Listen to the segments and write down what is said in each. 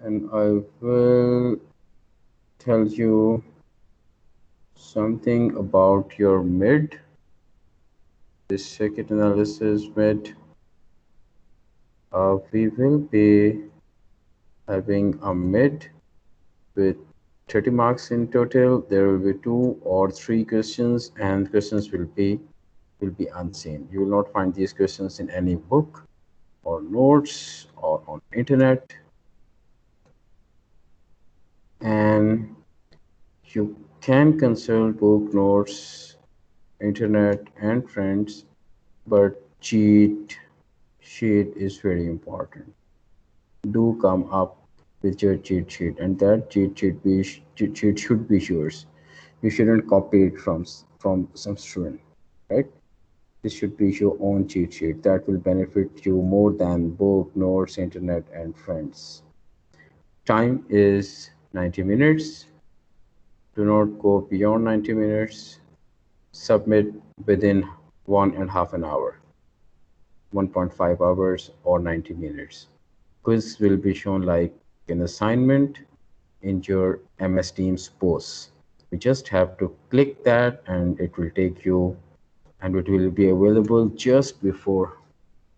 and I will tell you something about your mid. This circuit analysis mid. We will be having a mid with 30 marks in total. There will be 2 or 3 questions, and questions will be unseen. You will not find these questions in any book or notes or on internet, and you can consult book notes, internet, and friends, but cheat sheet is very important. Do come up with your cheat sheet, and that cheat sheet should be yours. You shouldn't copy it from some student, right? This should be your own cheat sheet that will benefit you more than book notes, internet, and friends. Time is 90 minutes. Do not go beyond 90 minutes. Submit within 1.5 hours, 1.5 hours, or 90 minutes. Quiz will be shown like an assignment in your MS Teams post. You just have to click that and it will take you, and it will be available just before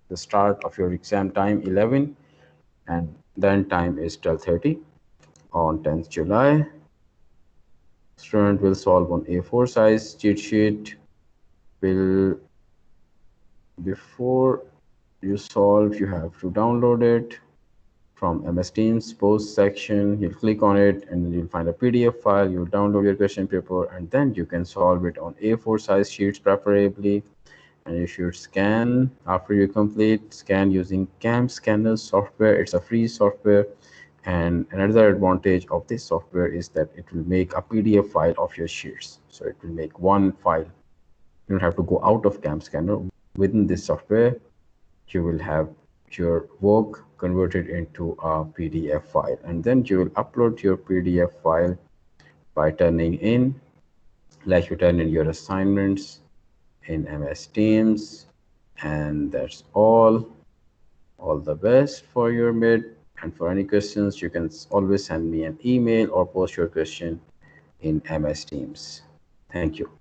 the start of your exam time 11, and then time is 12:30 on 10th July. Student will solve on A4 size cheat sheet. Will Before you solve, you have to download it from MS Teams post section. You'll click on it and you'll find a PDF file. You'll download your question paper and then you can solve it on A4 size sheets preferably. And you should scan after you complete. Scan using Cam Scanner software. It's a free software. And another advantage of this software is that it will make a PDF file of your sheets. So it will make one file. You don't have to go out of Cam Scanner. Within this software, you will have your work converted into a PDF file, and then you will upload your PDF file by turning in, like you turn in your assignments in MS Teams. And that's all the best for your mid. And for any questions, you can always send me an email or post your question in MS Teams. Thank you.